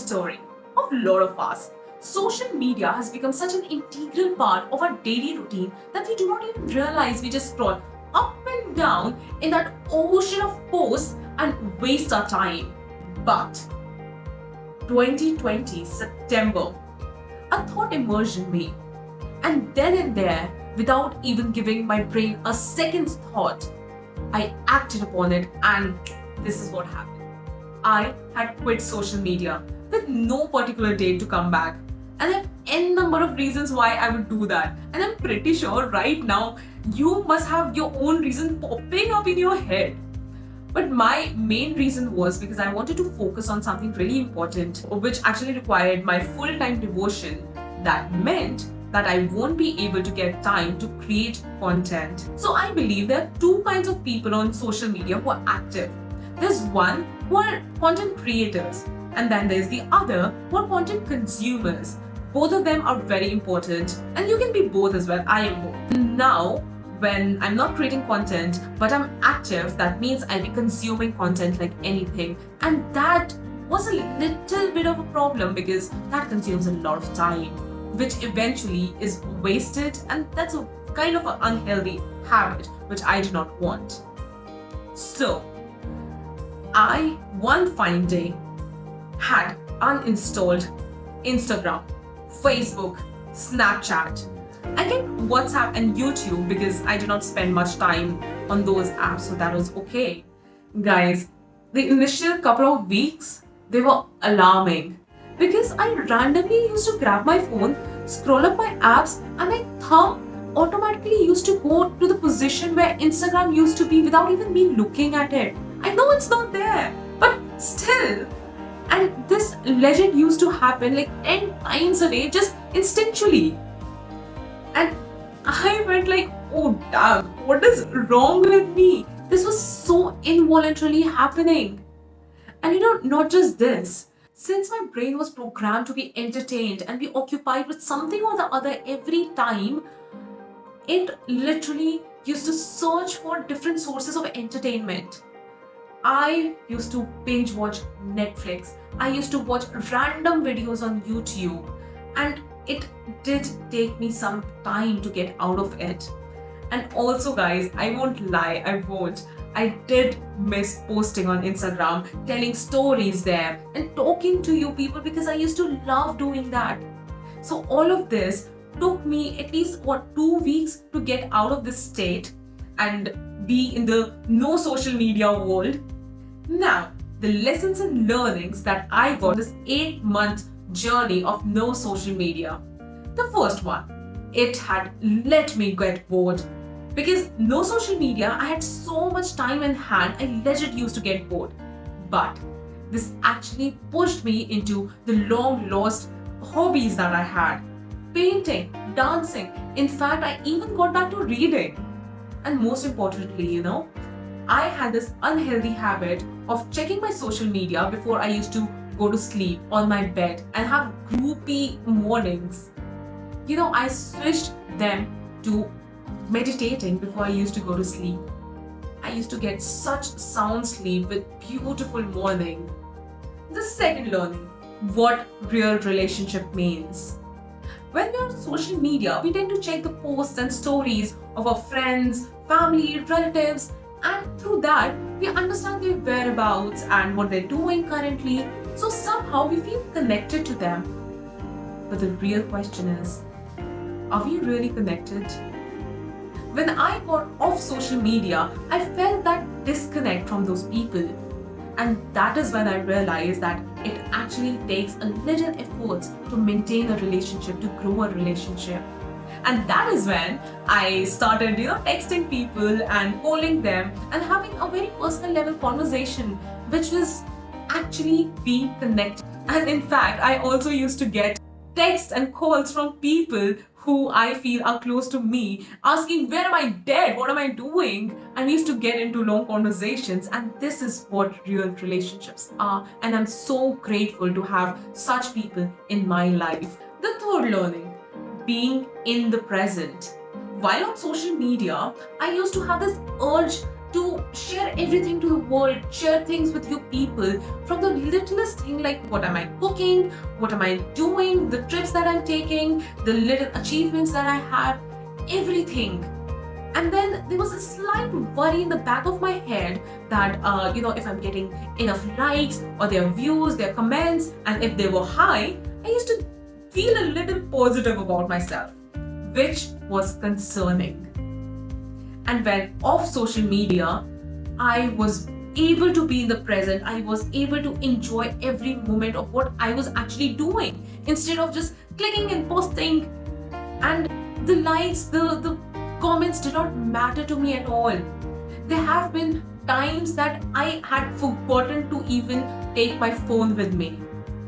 story of a lot of us. Social media has become such an integral part of our daily routine that we do not even realize we just scroll up and down in that ocean of posts and waste our time. But 2020 September, a thought emerged in me, and then and there, without even giving my brain a second's thought, I acted upon it, and this is what happened. I had quit social media with no particular date to come back. And I have n number of reasons why I would do that. And I'm pretty sure right now you must have your own reason popping up in your head. But my main reason was because I wanted to focus on something really important, which actually required my full-time devotion. That meant that I won't be able to get time to create content. So I believe there are two kinds of people on social media who are active. There's one who are content creators, and then there's the other who are content consumers. Both of them are very important, and you can be both as well. I am both. Now, when I'm not creating content, but I'm active, that means I'll be consuming content like anything. And that was a little bit of a problem because that consumes a lot of time, which eventually is wasted, and that's a kind of an unhealthy habit, which I do not want. So, I, one fine day, had uninstalled Instagram, Facebook, Snapchat. I get WhatsApp and YouTube because I do not spend much time on those apps, so that was okay. Guys, the initial couple of weeks, they were alarming because I randomly used to grab my phone, scroll up my apps, and my thumb automatically used to go to the position where Instagram used to be without even me looking at it. I know it's not there, but still. And this legend used to happen like 10 times a day, just instinctually. And I went like, oh damn, what is wrong with me? This was so involuntarily happening. And not just this. Since my brain was programmed to be entertained and be occupied with something or the other every time, it literally used to search for different sources of entertainment. I used to binge watch Netflix. I used to watch random videos on YouTube. And it did take me some time to get out of it. And also, guys, I won't lie, I did miss posting on Instagram, telling stories there, and talking to you people because I used to love doing that. So all of this took me at least 2 weeks to get out of this state and be in the no social media world. Now, the lessons and learnings that I got this 8-month journey of no social media. The first one, it had let me get bored. Because no social media, I had so much time in hand, I legit used to get bored. But this actually pushed me into the long lost hobbies that I had. Painting, dancing. In fact, I even got back to reading. And most importantly, I had this unhealthy habit of checking my social media before I used to go to sleep on my bed and have gloopy mornings. I switched them to meditating before I used to go to sleep. I used to get such sound sleep with beautiful morning. The second learning, what real relationship means. When we're on social media, we tend to check the posts and stories of our friends, family, relatives, and through that, we understand their whereabouts and what they're doing currently. So somehow we feel connected to them. But the real question is, are we really connected? When I got off social media, I felt that disconnect from those people. And that is when I realized that it actually takes a little effort to maintain a relationship, to grow a relationship. And that is when I started, texting people and calling them and having a very personal level conversation, which was actually being connected. And in fact, I also used to get texts and calls from people who I feel are close to me, asking, where am I dead? What am I doing? And we used to get into long conversations. And this is what real relationships are. And I'm so grateful to have such people in my life. The third learning, being in the present. While on social media, I used to have this urge to share everything to the world, share things with you people, from the littlest thing like what am I cooking, what am I doing, the trips that I'm taking, the little achievements that I have, everything. And then there was a slight worry in the back of my head that, if I'm getting enough likes or their views, their comments, and if they were high, I used to feel a little positive about myself, which was concerning. And when off social media, I was able to be in the present. I was able to enjoy every moment of what I was actually doing instead of just clicking and posting. And the likes, the comments did not matter to me at all. There have been times that I had forgotten to even take my phone with me,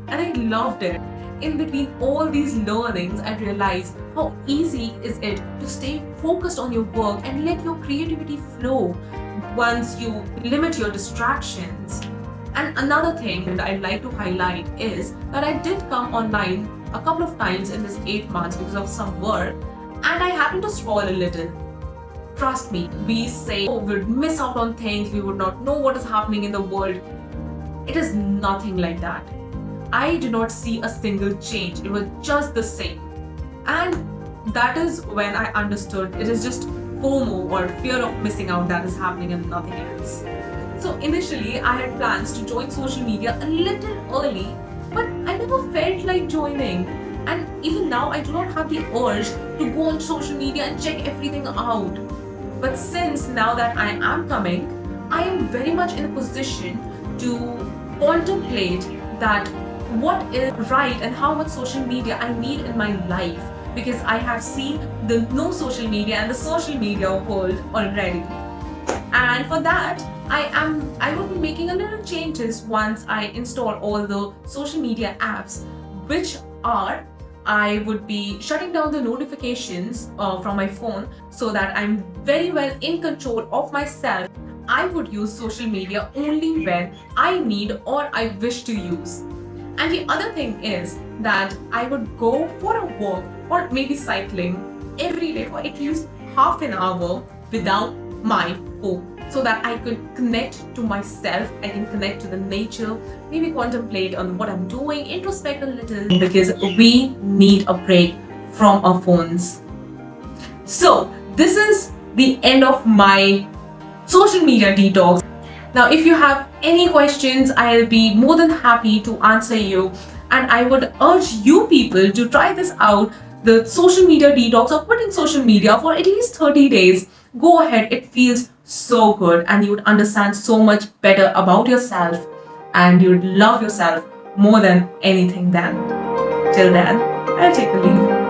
and I loved it. In between all these learnings, I realized how easy is it to stay focused on your work and let your creativity flow once you limit your distractions. And another thing that I'd like to highlight is that I did come online a couple of times in this 8 months because of some work, and I happened to scroll a little. Trust me, we say, oh, we'd miss out on things, we would not know what is happening in the world. It is nothing like that. I did not see a single change. It was just the same. And that is when I understood it is just FOMO, or fear of missing out, that is happening and nothing else. So initially, I had plans to join social media a little early, but I never felt like joining. And even now, I do not have the urge to go on social media and check everything out. But since now that I am coming, I am very much in a position to contemplate that what is right and how much social media I need in my life, because I have seen the no social media and the social media world already. And for that, I will be making a little changes once I install all the social media apps, which are I would be shutting down the notifications from my phone so that I'm very well in control of myself. I would use social media only when I need or I wish to use. And the other thing is that I would go for a walk or maybe cycling every day for at least half an hour without my phone, so that I could connect to myself, I can connect to the nature, maybe contemplate on what I'm doing, introspect a little, because we need a break from our phones. So this is the end of my social media detox. Now, if you have any questions, I'll be more than happy to answer you. And I would urge you people to try this out, the social media detox, or quitting social media for at least 30 days. Go ahead, it feels so good, and you would understand so much better about yourself, and you would love yourself more than anything then. Till then, I'll take a leave.